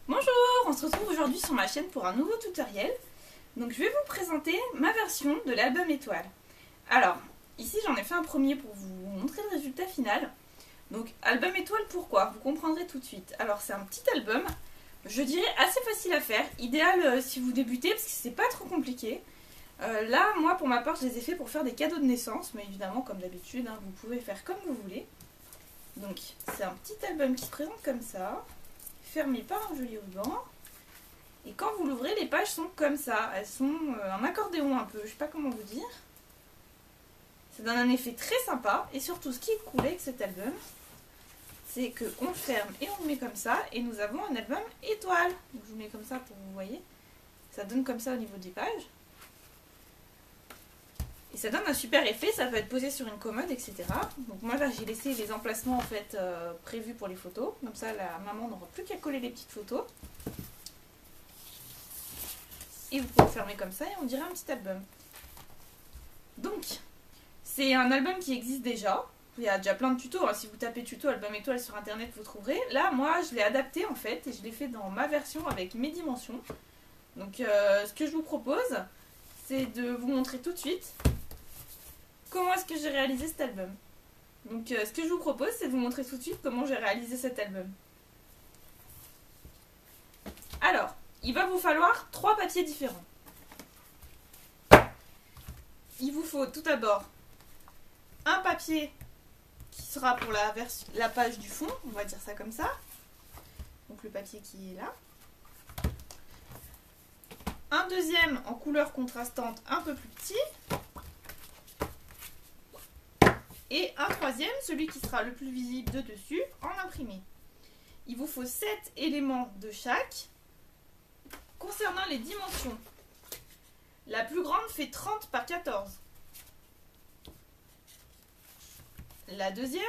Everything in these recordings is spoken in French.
Bonjour, on se retrouve aujourd'hui sur ma chaîne pour un nouveau tutoriel. Donc je vais vous présenter ma version de l'album étoile. Alors, ici j'en ai fait un premier pour vous montrer le résultat final. Donc album étoile, pourquoi? Vous comprendrez tout de suite. Alors c'est un petit album, je dirais assez facile à faire, idéal si vous débutez parce que c'est pas trop compliqué. Là, moi pour ma part je les ai fait pour faire des cadeaux de naissance, mais évidemment comme d'habitude, hein, vous pouvez faire comme vous voulez. Donc c'est un petit album qui se présente comme ça, fermé par un joli ruban. Et quand vous l'ouvrez, les pages sont comme ça, elles sont un accordéon un peu, je sais pas comment vous dire. Ça donne un effet très sympa, et surtout ce qui est cool avec cet album, c'est qu'on le ferme et on le met comme ça, et nous avons un album étoile. Donc je vous mets comme ça pour que vous voyez, ça donne comme ça au niveau des pages. Et ça donne un super effet, ça peut être posé sur une commode, etc. Donc moi là j'ai laissé les emplacements en fait prévus pour les photos, comme ça la maman n'aura plus qu'à coller les petites photos. Et vous pouvez le fermer comme ça et on dirait un petit album. Donc, c'est un album qui existe déjà. Il y a déjà plein de tutos. Hein. Si vous tapez tuto album étoile sur internet, vous trouverez. Là, moi, je l'ai adapté en fait et je l'ai fait dans ma version avec mes dimensions. Donc, ce que je vous propose, c'est de vous montrer tout de suite comment est-ce que j'ai réalisé cet album. Donc, ce que je vous propose, c'est de vous montrer tout de suite comment j'ai réalisé cet album. Alors, il va vous falloir 3 papiers différents. Il vous faut tout d'abord un papier qui sera pour la page du fond, on va dire ça comme ça. Donc le papier qui est là. Un deuxième en couleur contrastante un peu plus petit. Et un troisième, celui qui sera le plus visible de dessus, en imprimé. Il vous faut 7 éléments de chaque. Concernant les dimensions, la plus grande fait 30 par 14. La deuxième,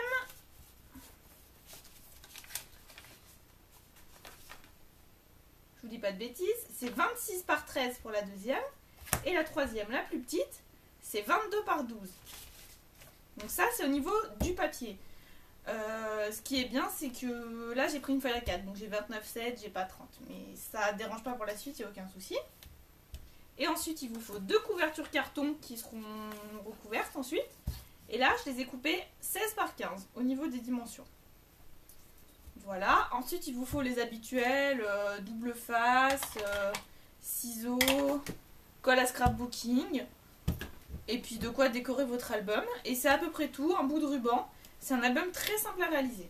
je vous dis pas de bêtises, c'est 26 par 13 pour la deuxième. Et la troisième, la plus petite, c'est 22 par 12. Donc ça, c'est au niveau du papier. Ce qui est bien, c'est que là, j'ai pris une feuille à 4, donc j'ai 29,7, j'ai pas 30. Mais ça ne dérange pas pour la suite, il n'y a aucun souci. Et ensuite, il vous faut 2 couvertures carton qui seront recouvertes ensuite. Et là, je les ai coupées 16 par 15 au niveau des dimensions. Voilà. Ensuite, il vous faut les habituels, double face, ciseaux, colle à scrapbooking. Et puis de quoi décorer votre album. Et c'est à peu près tout, un bout de ruban. C'est un album très simple à réaliser.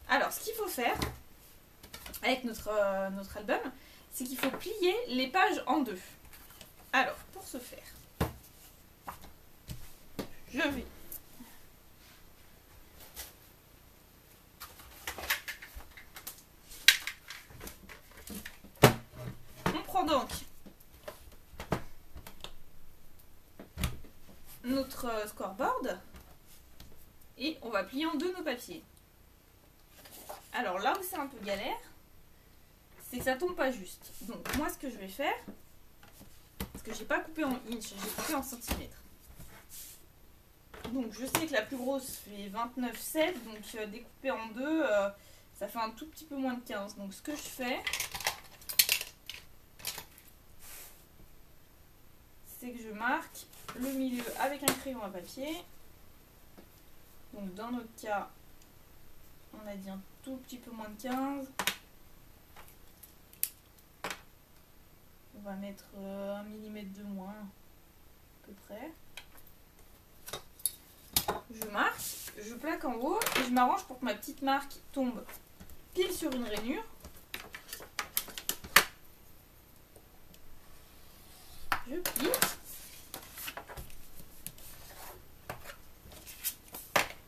Alors, ce qu'il faut faire avec notre album, c'est qu'il faut plier les pages en deux. Alors, pour ce faire, je vais on prend donc notre scoreboard et on va plier en deux nos papiers. Alors là où c'est un peu galère, c'est que ça tombe pas juste. Donc moi ce que je vais faire, parce que j'ai pas coupé en inch, j'ai coupé en centimètres. Donc je sais que la plus grosse fait 29,7, donc découpé en deux, ça fait un tout petit peu moins de 15. Donc ce que je fais, c'est que je marque le milieu avec un crayon à papier. Donc dans notre cas, on a dit un tout petit peu moins de 15. On va mettre 1 mm de moins, à peu près. Je marque, je plaque en haut et je m'arrange pour que ma petite marque tombe pile sur une rainure. Je plie.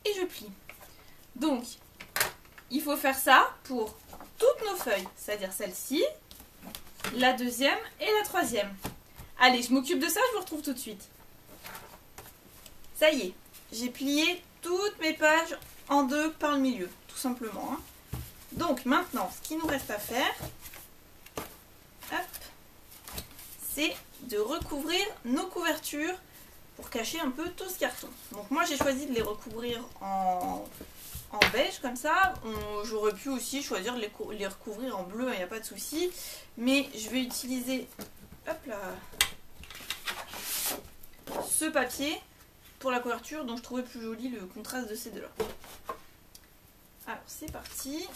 Et je plie. Donc, il faut faire ça pour toutes nos feuilles, c'est-à-dire celle-ci, la deuxième et la troisième. Allez, je m'occupe de ça, je vous retrouve tout de suite. Ça y est, j'ai plié toutes mes pages en deux par le milieu, tout simplement. Hein. Donc maintenant, ce qu'il nous reste à faire, c'est de recouvrir nos couvertures pour cacher un peu tout ce carton. Donc moi j'ai choisi de les recouvrir en en beige comme ça. J'aurais pu aussi choisir de les recouvrir en bleu, il n'y a pas de souci. Mais je vais utiliser, hop là, ce papier pour la couverture, dont je trouvais plus joli le contraste de ces deux-là. Alors c'est parti.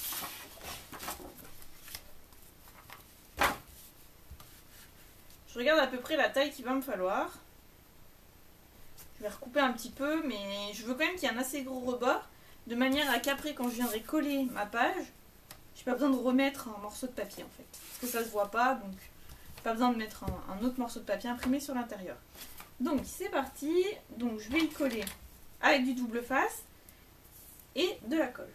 Je regarde à peu près la taille qu'il va me falloir. Je vais recouper un petit peu, mais je veux quand même qu'il y ait un assez gros rebord, de manière à qu'après, quand je viendrai coller ma page, j'ai pas besoin de remettre un morceau de papier en fait. Parce que ça se voit pas, donc pas besoin de mettre un autre morceau de papier imprimé sur l'intérieur. Donc c'est parti. Donc je vais y coller avec du double face et de la colle.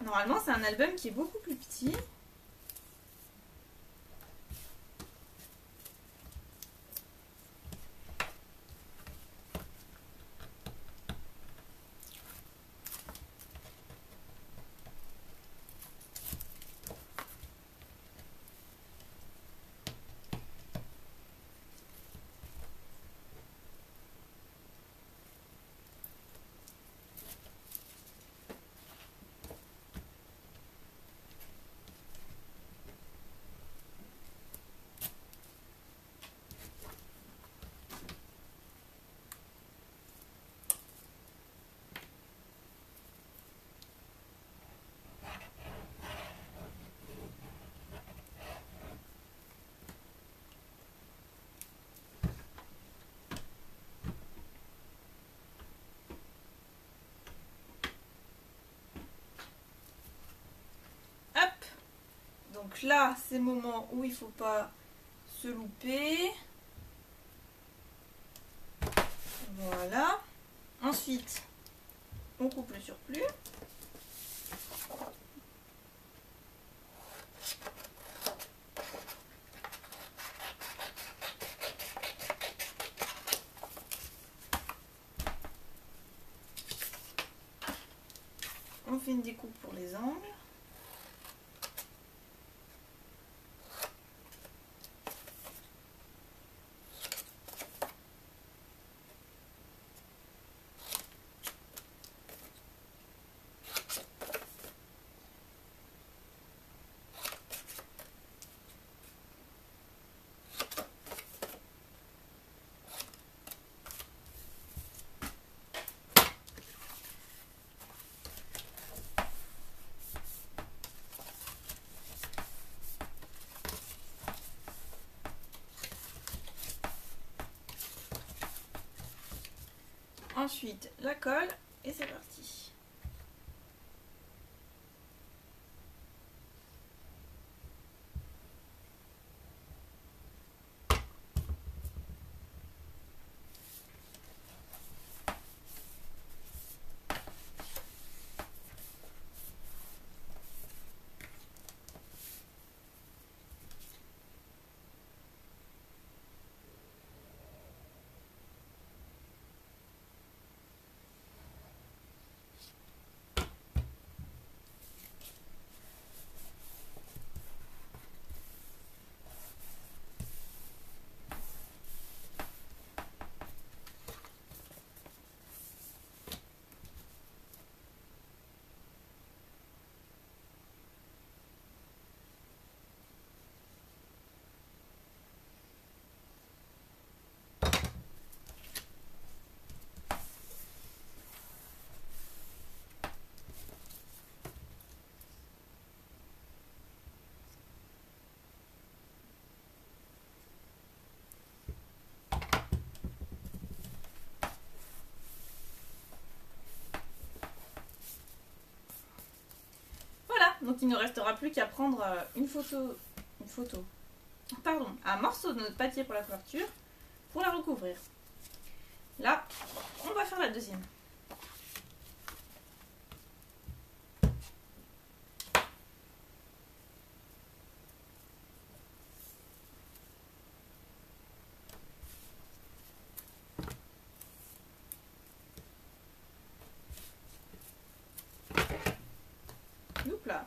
Normalement c'est un album qui est beaucoup plus petit. Donc là, c'est le moment où il ne faut pas se louper. Voilà. Ensuite, on coupe le surplus. On fait une découpe pour les angles. Ensuite, la colle et c'est parti. Donc il ne restera plus qu'à prendre un morceau de notre papier pour la couverture pour la recouvrir. Là, on va faire la deuxième. Hop là.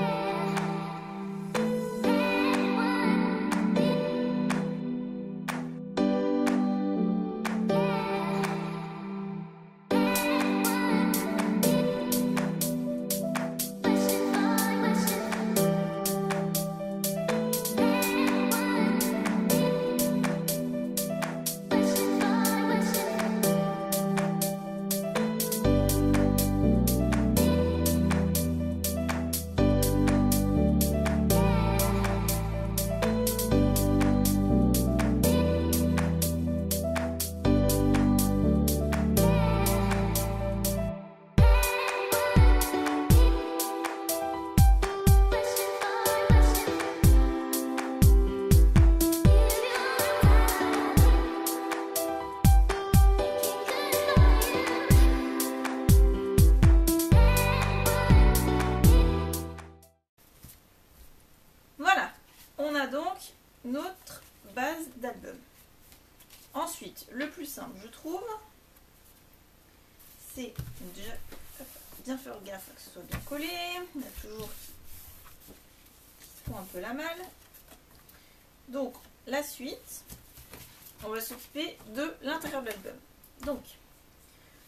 notre base d'album. Ensuite, le plus simple, je trouve, c'est déjà bien faire gaffe que ce soit bien collé. Il y a toujours qui se font un peu la malle. Donc, la suite, on va s'occuper de l'intérieur de l'album. Donc,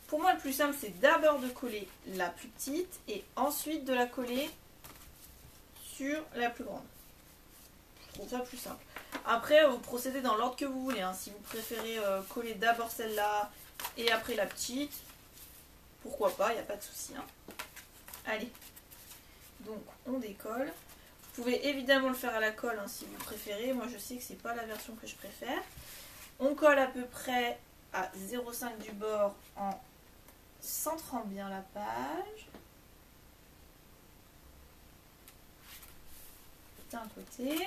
pour moi, le plus simple, c'est d'abord de coller la plus petite et ensuite de la coller sur la plus grande. Je trouve ça plus simple. Après, vous procédez dans l'ordre que vous voulez. Hein. Si vous préférez coller d'abord celle-là et après la petite, pourquoi pas, il n'y a pas de souci. Hein. Allez, donc on décolle. Vous pouvez évidemment le faire à la colle hein, si vous préférez. Moi, je sais que c'est pas la version que je préfère. On colle à peu près à 0,5 du bord en centrant bien la page. D'un côté.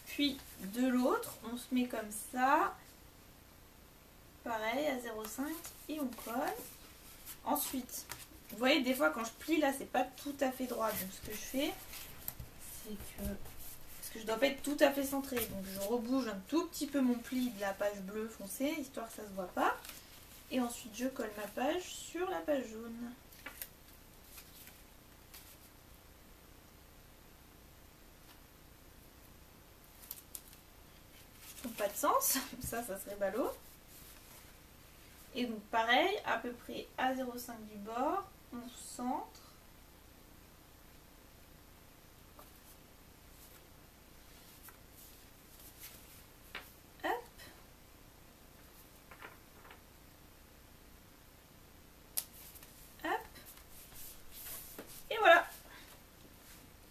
Puis de l'autre, on se met comme ça. Pareil, à 0,5 et on colle. Ensuite, vous voyez, des fois quand je plie là, c'est pas tout à fait droit. Donc ce que je fais, c'est que... Parce que je dois pas être tout à fait centré. Donc je rebouge un tout petit peu mon pli de la page bleue foncée, histoire que ça se voit pas. Et ensuite, je colle ma page sur la page jaune. Donc pas de sens, ça serait ballot. Et donc pareil, à peu près à 0,5 du bord, on centre. Hop. Hop. Et voilà.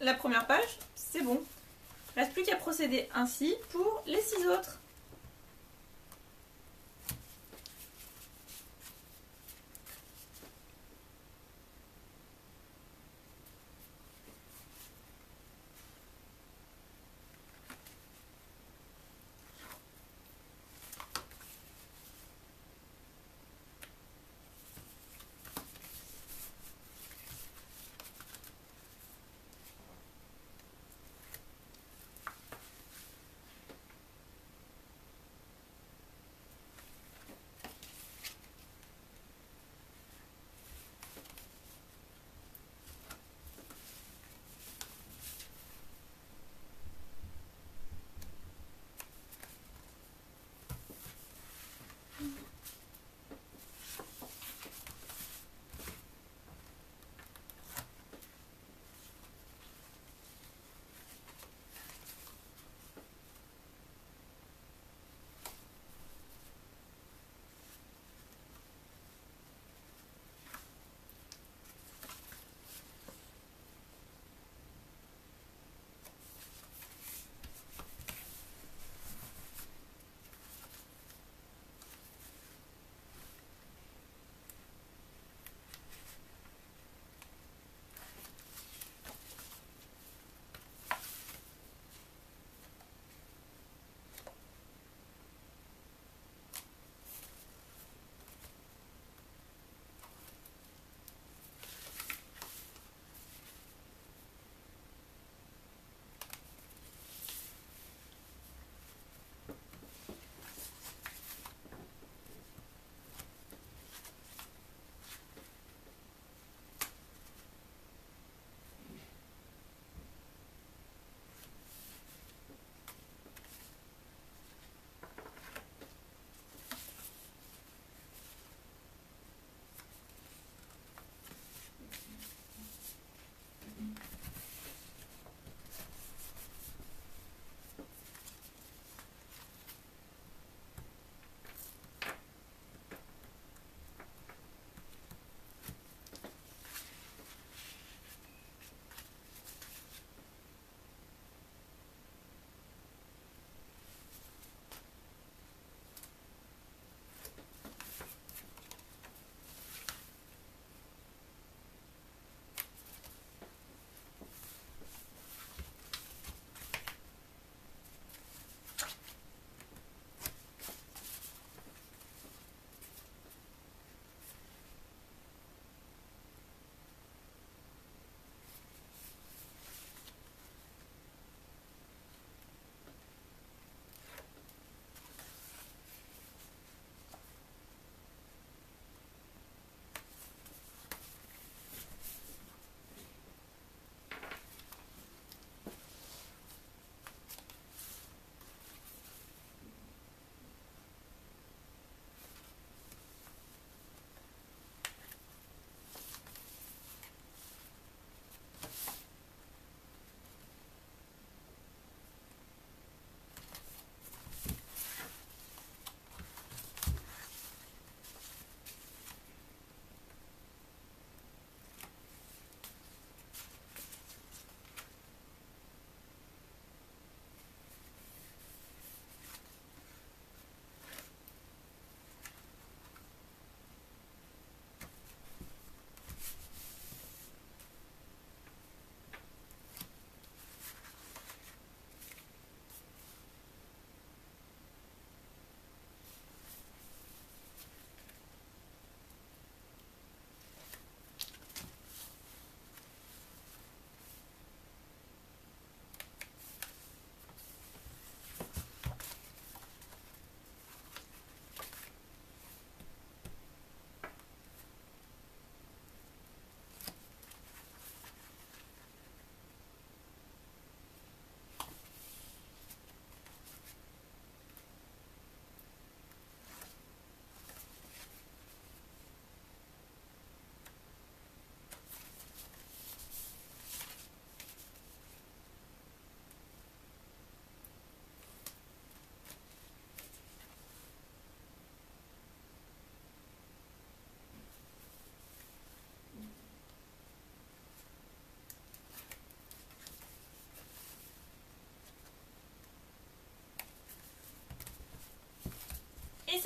La première page, c'est bon. Il ne reste plus qu'à procéder ainsi pour les 6 autres.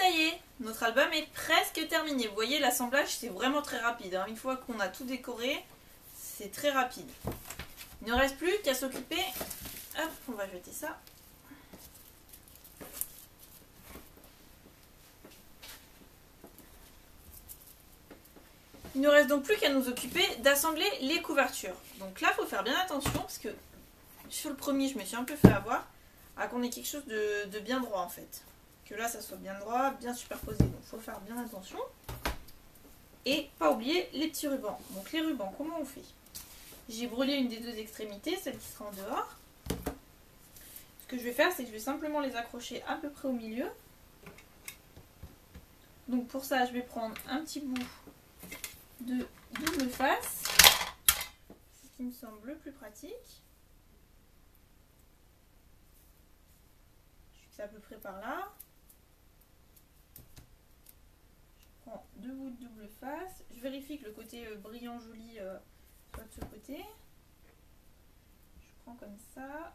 ça y est, notre album est presque terminé. Vous voyez, l'assemblage c'est vraiment très rapide, hein. Une fois qu'on a tout décoré, c'est très rapide. Il ne reste plus qu'à s'occuper... Hop, on va jeter ça. Il ne reste donc plus qu'à nous occuper d'assembler les couvertures. Donc là, il faut faire bien attention parce que sur le premier, je me suis un peu fait avoir à qu'on ait quelque chose de bien droit en fait. Que là, ça soit bien droit, bien superposé. Donc il faut faire bien attention. Et pas oublier les petits rubans. Donc les rubans, comment on fait? J'ai brûlé une des deux extrémités, celle qui sera en dehors. Ce que je vais faire, c'est que je vais simplement les accrocher à peu près au milieu. Donc pour ça, je vais prendre un petit bout de double face, ce qui me semble le plus pratique. Je fixe à peu près par là. Je prends deux bouts de double face. Je vérifie que le côté brillant joli soit de ce côté. Je prends comme ça.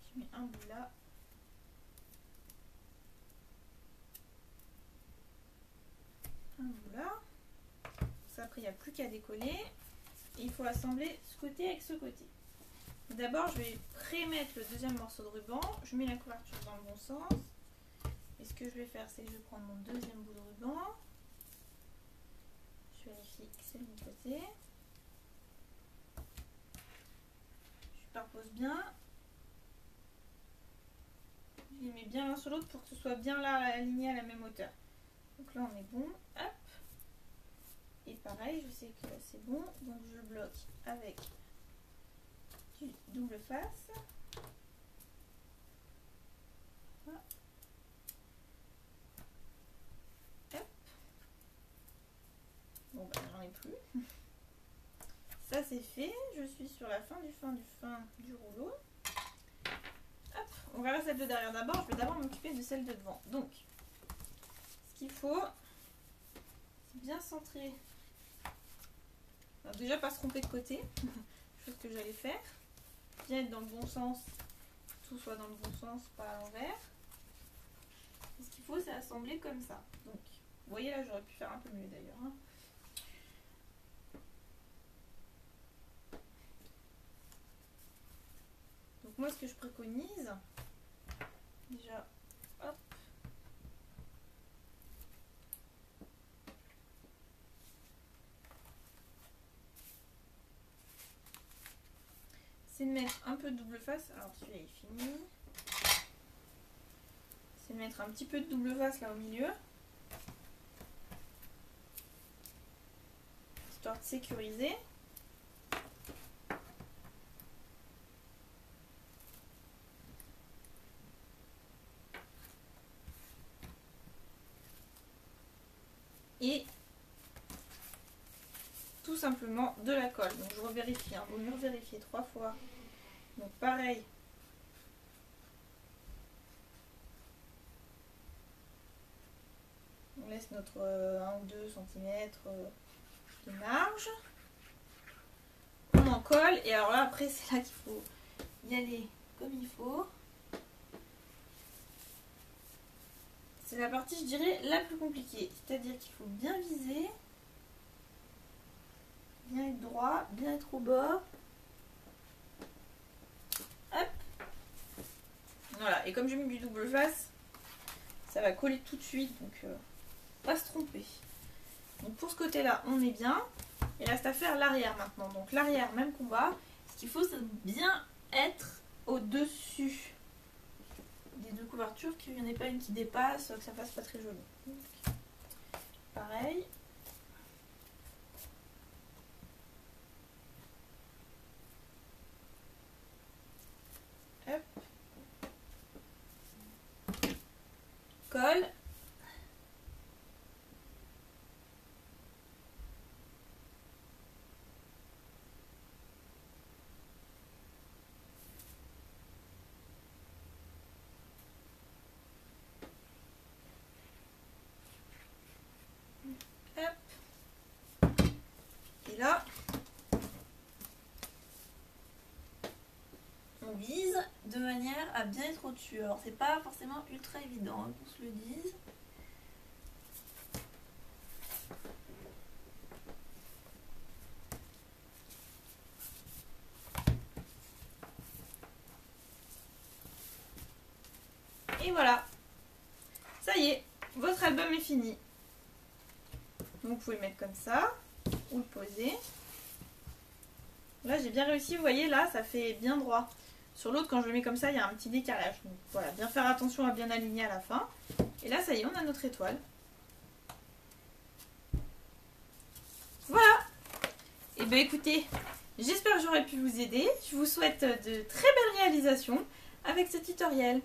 Je mets un bout là. Un bout là. Après, il n'y a plus qu'à décoller. Et il faut assembler ce côté avec ce côté. D'abord, je vais prémettre le deuxième morceau de ruban. Je mets la couverture dans le bon sens. Et ce que je vais faire, c'est que je vais prendre mon deuxième bout de ruban. Je vérifie que c'est le bon côté. Je superpose bien. Je les mets bien l'un sur l'autre pour que ce soit bien là aligné à la même hauteur. Donc là, on est bon. Hop. Et pareil, je sais que là c'est bon, donc je bloque avec du double face. Voilà. Hop. Bon bah j'en ai plus. Ça c'est fait, je suis sur la fin du rouleau. Hop, on verra celle de derrière d'abord, je vais d'abord m'occuper de celle de devant. Donc, ce qu'il faut, c'est bien centrer. Alors déjà pas se tromper de côté, chose que j'allais faire. Bien être dans le bon sens, tout soit dans le bon sens, pas à l'envers. Ce qu'il faut, c'est assembler comme ça. Donc, vous voyez là, j'aurais pu faire un peu mieux d'ailleurs. Hein. Donc moi, ce que je préconise, déjà, hop. C'est de mettre un peu de double face. Alors celui-là est fini. C'est de mettre un petit peu de double face là au milieu. Histoire de sécuriser. Et tout simplement de la colle. Donc je revérifie, hein. Vaut mieux vérifier 3 fois. Donc pareil. On laisse notre 1 ou 2 cm de marge. On en colle et alors là après c'est là qu'il faut y aller comme il faut. C'est la partie je dirais la plus compliquée. C'est-à-dire qu'il faut bien viser. Bien être droit, bien être au bord. Hop. Voilà, et comme j'ai mis du double face, ça va coller tout de suite, donc pas se tromper. Donc pour ce côté-là, on est bien. Il reste à faire l'arrière maintenant. Donc l'arrière, même combat. Ce qu'il faut, c'est bien être au-dessus des deux couvertures, qu'il n'y en ait pas une qui dépasse, que ça fasse pas très joli. Donc, pareil. Hop. Colle. Hop. de manière à bien être au-dessus. Alors c'est pas forcément ultra évident hein, qu'on se le dise. Et voilà, ça y est, votre album est fini. Vous pouvez le mettre comme ça, ou le poser. Là j'ai bien réussi, vous voyez là ça fait bien droit. Sur l'autre quand je le mets comme ça il y a un petit décalage. Donc voilà, bien faire attention à bien aligner à la fin. Et là ça y est, on a notre étoile. Voilà. Et bien écoutez, j'espère que j'aurai pu vous aider. Je vous souhaite de très belles réalisations avec ce tutoriel.